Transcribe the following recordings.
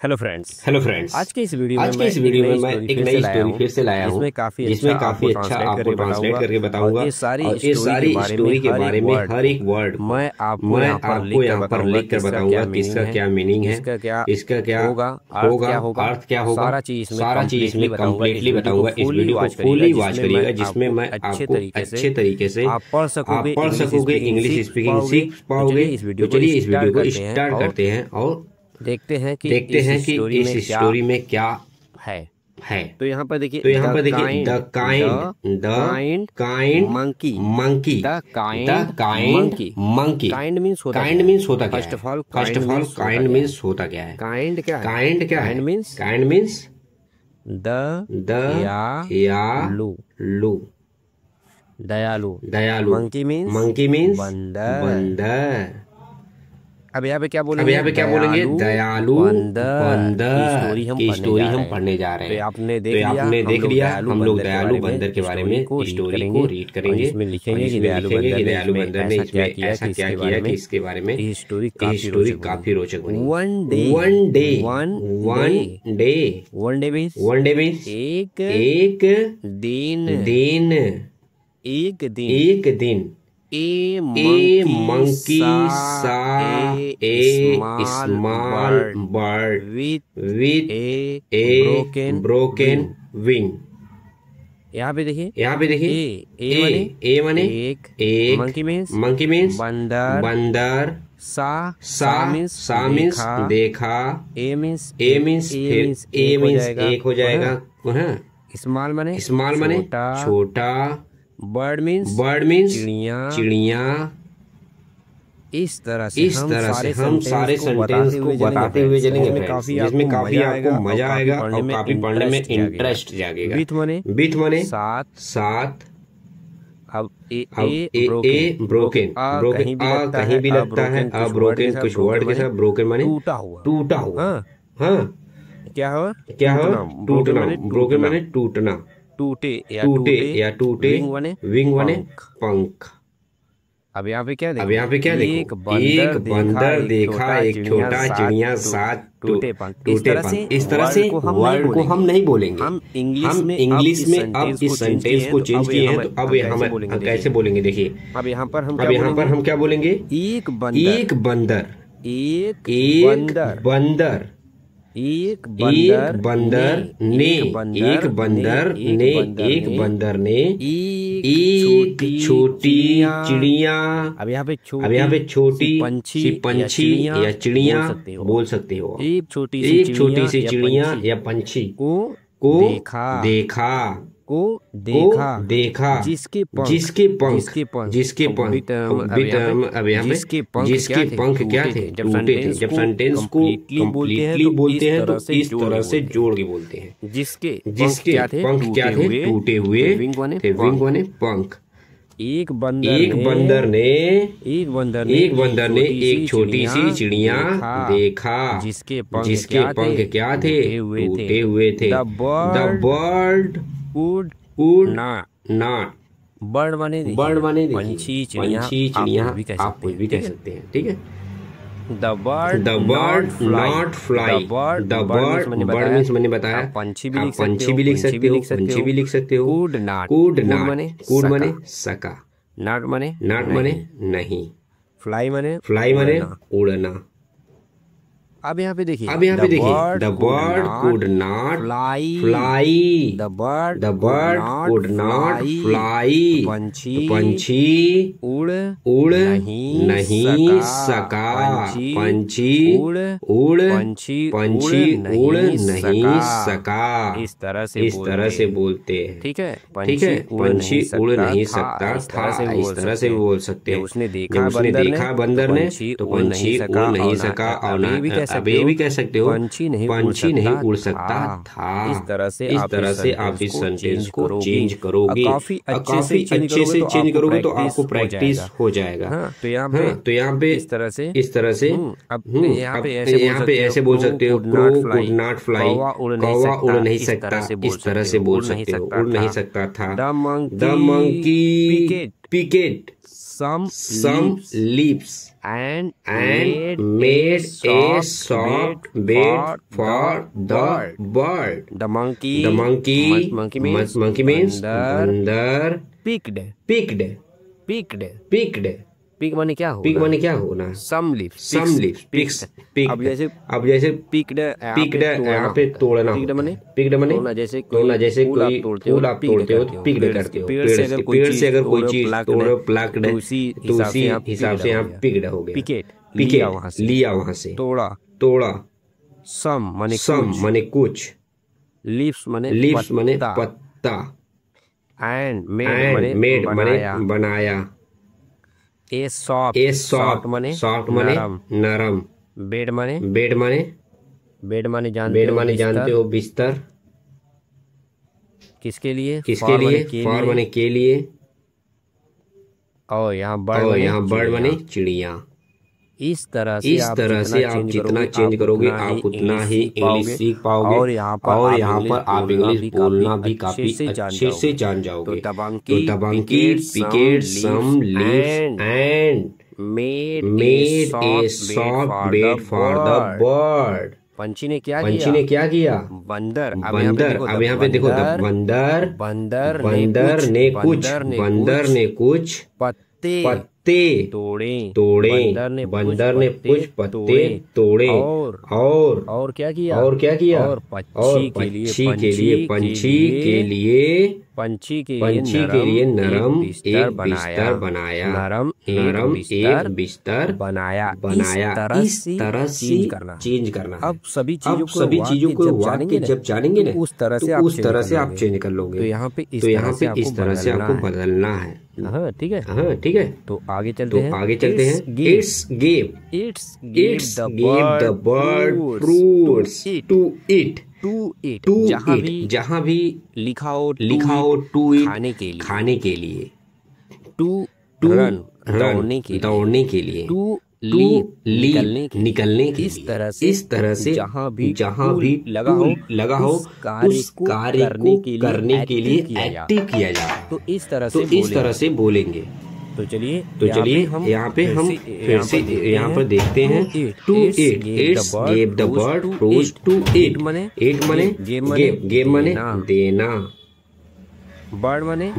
Hello friends. आज के इस वीडियो में मैं एक नई स्टोरी फिर से लाया हूँ जिसमें काफी अच्छा आपको ट्रांसलेट करके बताऊंगा और ये सारी स्टोरी के बारे में हर एक वर्ड मैं आपको यहाँ पर लिख कर बताऊंगा कि इसका क्या मीनिंग है, इसका क्या होगा, अर्थ क्या होगा, सारा चीज इसमें कम्प्लीटली बताऊंगा। इस वीडियो को फुली वॉच करिएगा जिसमें मैं आपको अच्छे तरीके से आप पढ़ सकोगे, इंग्लिश स्पीकिंग सीख पाओगे। तो चलिए इस वीडियो को स्टार्ट करते हैं और देखते हैं कि इस स्टोरी में क्या है। तो यहाँ पर देखिए the kind monkey. Kind means होता क्या है? First of all kind means होता क्या है? काइंड क्या है? काइंड मीन्स दयालु। मंकी मीन्स बंदर। अब यहाँ पे क्या बोलेंगे? दयालु बंदर की स्टोरी हम पढ़ने जा रहे हैं। तो आपने देख लिया हम लोग दयालु बंदर के बारे में स्टोरी को रीड करेंगे। इसमें लिखेंगे कि दयालु बंदर ने इसमें ऐसा क्या किया कि इसके बारे में स्टोरी काफी रोचक बनी। वन डे मीन्स एक दिन A monkey saw a small bird with a broken wing। यहाँ पे देखिए ए माने एक monkey means बंदर। सा मीन्स देखा। ए मीन्स एक हो जाएगा। स्मॉल माने छोटा। बर्ड मीन्स चिड़िया। इस तरह से हम सारे सेंटेंस को बताते हुए चलेंगे जिसमें काफी आपको मजा आएगा और काफी पढ़ने में इंटरेस्ट जागेगा। विथ माने साथ। अब ए ब्रोकन कहीं भी लगता है। ब्रोकन कुछ वर्ड के साथ ब्रोकन माने टूटा हुआ। हाँ क्या हुआ? टूटना। ब्रोकन माने टूटना। टूटे या टूटे। विंग माने पंख। अब यहाँ पे क्या एक बंदर देखा एक छोटा चिड़िया साथ टूटे पंख। इस तरह से वर्ड को हम नहीं बोलेंगे। हम इंग्लिश में अब इस सेंटेंस को चेंज किए हैं। तो अब हम कैसे बोलेंगे? देखिए अब यहाँ पर हम क्या बोलेंगे? एक बंदर एक बंदर ने एक छोटी चिड़िया। अब यहाँ पे छोटी पंछी या चिड़िया बोल सकते हो। एक छोटी सी चिड़िया या पंछी को देखा जिसके पंख क्या थे? टूटे थे। जब सेंटेंस को कंप्लीटली बोलते हैं तो इस तरह से जोड़ के बोलते हैं। जिसके पंख क्या थे? टूटे हुए थे। विंग माने पंख। एक बंदर ने एक छोटी सी चिड़िया देखा जिसके पंख क्या थे? टूटे हुए थे। The bird could not। Bird माने पंछी चिड़िया आप कोई भी कह सकते हैं। ठीक है। The bird not fly। The bird means मैंने बताया पंछी भी लिख सकते हो। could not माने सका। not माने नहीं। fly माने उड़ना। अब यहाँ पे देखिए the bird could not fly। The bird could not fly। पंछी उड़ नहीं सका। पंछी उड़ नहीं सका। इस तरह से बोलते हैं। ठीक है। पंछी उड़ नहीं सकता था। इस तरह से बोल सकते हैं। उसने देखा बंदर ने तो पंछी उड़ नहीं सका। और अब ये भी कह सकते हो पंछी नहीं उड़ सकता था। इस तरह से आप इस सेंटेंस को चेंज करोगे। काफी अच्छे से चेंज करोगे तो आपको प्रैक्टिस हो जाएगा। तो यहाँ पे इस तरह से अब यहाँ पे ऐसे बोल सकते हो crow could not fly। कौवा उड़ नहीं सकता। इस तरह से बोल सकते हो। उड़ नहीं सकता था। The monkey picked some leaves and made a soft bed for the bird. The monkey means बंदर picked. पिक माने क्या हो? पिक माने क्या होना? Some leaves pick. अब जैसे पिक्ड यहाँ पे तोड़ना। पिक्ड माने जैसे कोई फूल आप तोड़ते हो तो पिक्ड करते हो। पेड़ से अगर कोई चीज तोड़ो प्लक्ड, तो उसी हिसाब से यहाँ पिक्ड हो गया। पिकेट लिया वहां से। तोड़ा। सम माने कुछ। लीव्स माने पत्ता। एंड मेड माने बनाया। ए सॉफ्ट माने नरम। बेड माने जानते हो बिस्तर। किसके लिए? फॉर माने के लिए। और यहाँ बर्ड माने चिड़िया। इस तरह से आप जितना चेंज करोगे आप उतना ही इंग्लिश सीख पाओगे और यहाँ पर आप इंग्लिश बोलना भी काफी अच्छे से जान जाओगे। तो तबंकी picked some leaves and made a soft bed for the bird. पंछी ने क्या किया? बंदर। अब यहाँ पे देखो बंदर ने कुछ पत्ते तोड़े। बंदर ने कुछ पत्ते तोड़े। और क्या किया? और पंछी के लिए नरम एक बिस्तर बनाया। इस तरह से चेंज करना। अब सभी चीजों को वाक्य जब जानेंगे ना उस तरह से आप चेंज कर लोगे। तो यहाँ पे इस तरह से आपको बदलना है। हाँ ठीक है। तो आगे चलते हैं। It's gave the bird fruits to eat। जहाँ भी लिखा हो to eat खाने के लिए। to run दौड़ने के लिए। to leap निकलने के लिए। इस तरह से जहाँ भी लगा हो उस कार्य को करने के लिए एक्टिव किया जाए। तो इस तरह से बोलेंगे। तो चलिए यहाँ पे हम फिर से यहाँ पर देखते हैं। To eat its gave the bird fruits to eat माने गेम माने देना। बर्ड माने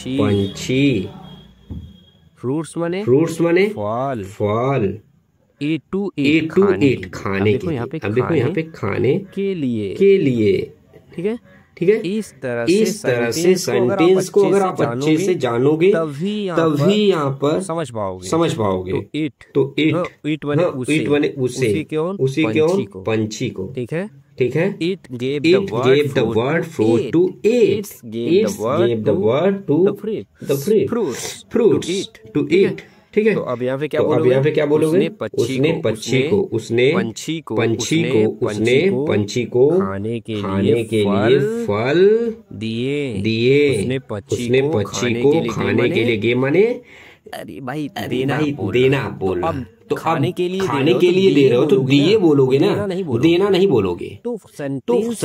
पंछी। फ्रूट्स माने फल। ईट टू ईट खाने के लिए। अब देखो यहाँ पे खाने के लिए। ठीक है। इस तरह से सेंटेंस को अगर आप अच्छे से जानोगे तभी यहाँ पर समझ पाओगे। तो ईट माने उसे पंछी को। ठीक है। It gave the bird fruit to eat. It gave the bird to the fruits to eat. ठीक है। तो अब यहाँ पे क्या बोलोगे? उसने पंछी को खाने के लिए फल दिए। उसने पक्षी को खाने के लिए गेम माने अरे भाई देना बोलना। तो खाने के लिए दे रहे हो तो दिए बोलोगे ना, देना नहीं बोलोगे। तो सेंटेंस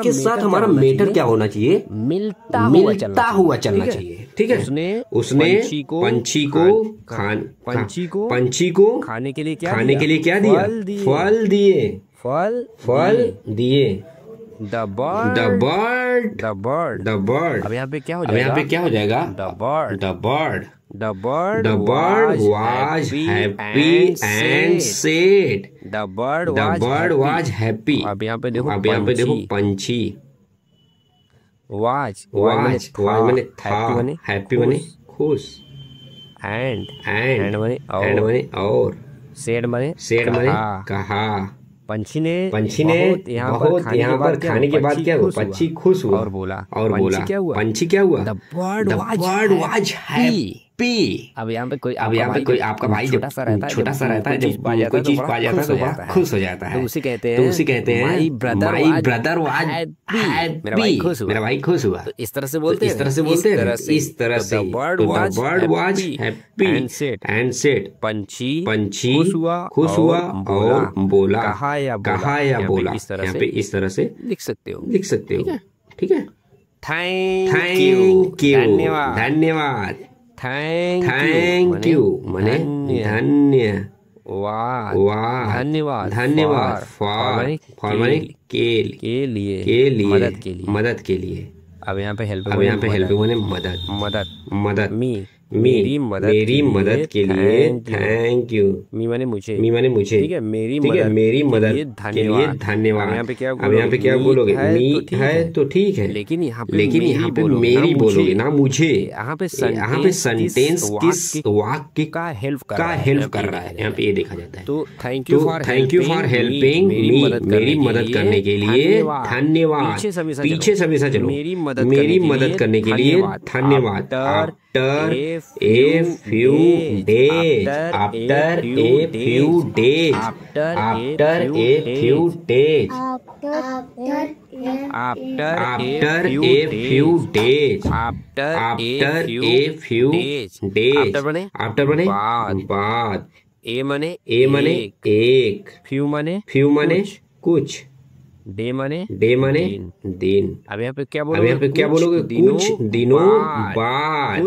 के साथ हमारा मैटर क्या होना चाहिए? मिलता हुआ चलना चाहिए। ठीक है। उसने पंछी को खाने के लिए क्या दिया? फल दिए। The bird। अब यहाँ पे क्या हो जाएगा? The bird was happy and said। The bird was happy। अब यहाँ पे देखो पंछी। was माने था, happy माने खुश। and माने और। said माने कहा। पंछी ने यहाँ पर खाने के बाद क्या हुआ? पंछी खुश हुआ और बोला पंछी क्या हुआ? The bird was happy। अब यहाँ पे कोई आपका भाई छोटा सा रहता है जब कोई चीज पा जाता है तो वह खुश हो जाता है। तो उसे कहते हैं माई ब्रदर वाज हैप्पी। मेरा भाई खुश हुआ। तो इस तरह से बोलते हैं। इस तरह से the bird was happy and said. पंछी खुश हुआ और बोला, कहा या बोला। यहाँ पे इस तरह से लिख सकते हो। ठीक है। Thank you. धन्यवाद। थैंक यू माने धन्य, वाह धन्यवाद, धन्यवाद, फॉर माने के लिए, मदद के लिए। अब यहाँ पे हेल्प माने मदद, मेरी मदद के लिए थैंक यू। मी माने मुझे, ठीक है, मेरी मदद के लिए धन्यवाद। अब यहाँ पे क्या बोलोगे? मी है तो ठीक है, लेकिन यहाँ पे मेरी बोलोगे ना मुझे। यहाँ पे सेंटेंस किस वाक्य का हेल्प कर रहा है, यहाँ पे ये देखा जाता है। तो thank you for helping me, मेरी मदद करने के लिए धन्यवाद। पीछे से हमेशा चलो, मेरी मदद करने के लिए धन्यवाद। After a few days, after बने बाद, ए मने एक, फ्यू मने कुछ, डे मने दिन। अब यहाँ पे क्या बोलोगे? कुछ दिनों बाद,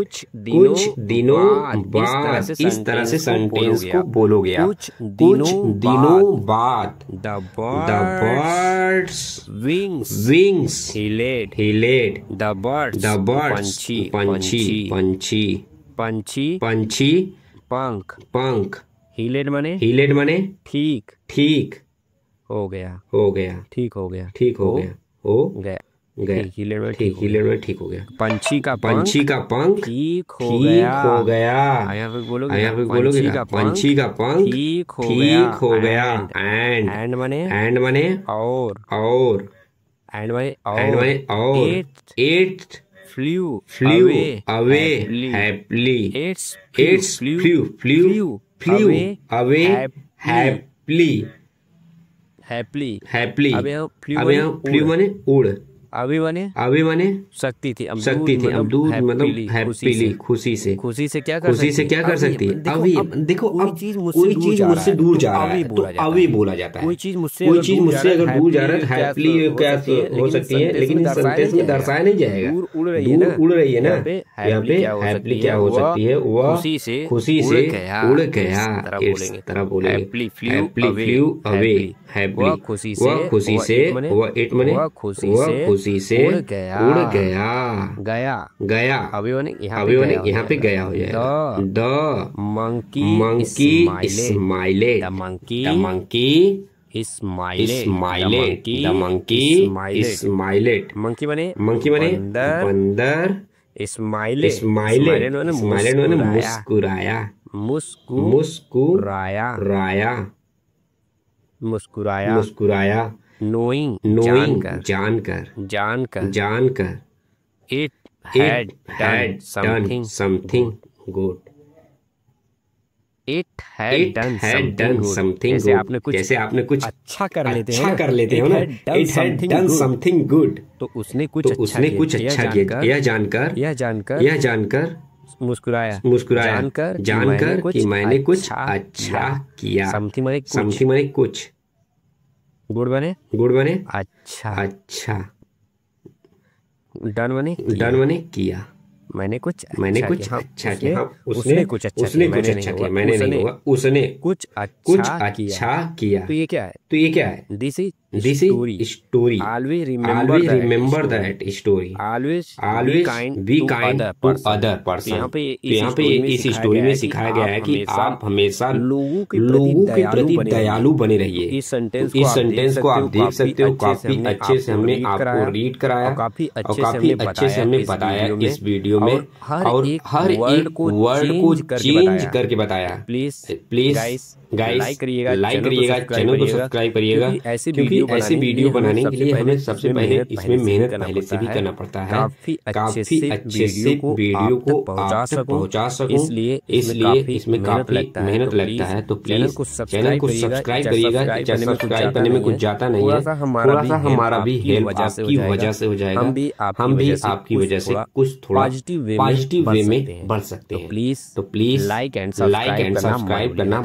इस तरह से सेंटेंस को बोलोगे आप। कुछ दिनों बाद। The birds wings he laid the birds पंछी पंख he laid मने ठीक हो गया, ठीक हो गया, हीलेड में ठीक हो गया। पंछी का पंख ठीक हो गया। यहाँ पे बोलोगे पंछी का पंख ठीक हो गया। एंड मने और एंड मने it flew away happily, it's flew away happily। अब यहाँ फ्लू माने उड़, अभी माने सकती थी, अमदूद मतलब हैप्पीली, खुशी से क्या कर सकती है? अभी देखो, अब कोई चीज मुझसे दूर जा रहा है तो अभी बोला जाता है। कोई चीज मुझसे अगर दूर जा रहा है हैप्पीली क्या हो सकती है, लेकिन इस सेंटेंस में दर्शाया नहीं जाएगा। दूर उड़ रही है ना, यहाँ पे हैप्पीली क्या हो सकती है? वह खुशी से उड़ गया, इस तरह बोलेंगे। हैप्पीली फ्लू अवे, वह खुशी से, वह इट मने खुशी से उड़ गया। अभी यहाँ पे गया हो जाएगा। द मंकी स्माइलेड, मंकी बने बंदर, स्माइलेड मुस्कुराया। नोइंग जानकर। It had done something good। It had done something good। जैसे आपने कुछ अच्छा कर लेते हो ना, It had done something good। तो उसने कुछ अच्छा किया। यह जानकर मुस्कुराया। जानकर कि मैंने कुछ अच्छा किया। समथिंग माने कुछ। गुड बने अच्छा। डन बने किया। मैंने कुछ अच्छा किया। उसने कुछ अच्छा किया, मैंने नहीं होगा, उसने कुछ अच्छा किया। तो ये क्या है? This is story. Always remember that story. Always be kind to other person. यहाँ पे इस स्टोरी में सिखाया गया है कि आप हमेशा लोगों के प्रति दयालु बने रहिए। इस सेंटेंस को आप देख सकते हो, काफी अच्छे से हमने आपको रीड कराया और काफी अच्छे से हमने बताया इस वीडियो में, और हर एक वर्ड को चेंज करके बताया। प्लीज गाइस लाइक करिएगा, चैनल को सब्सक्राइब करिएगा, क्योंकि ऐसे वीडियो बनाने के लिए हमें सबसे पहले इसमें मेहनत पहले से भी करना पड़ता है। काफी अच्छे से वीडियो को आप तक पहुंचा सकूं, इसलिए इसमें काफी मेहनत लगता है। तो प्लीज चैनल को सब्सक्राइब करिएगा। सब्सक्राइब करने में कुछ जाता नहीं है, थोड़ा सा हमारा भी हेल्प आपकी वजह से हो जाएगा। हम भी आपकी वजह से कुछ थोड़ा पॉजिटिव वे में बढ़ सकते हैं। तो प्लीज लाइक एंड सब्सक्राइब करना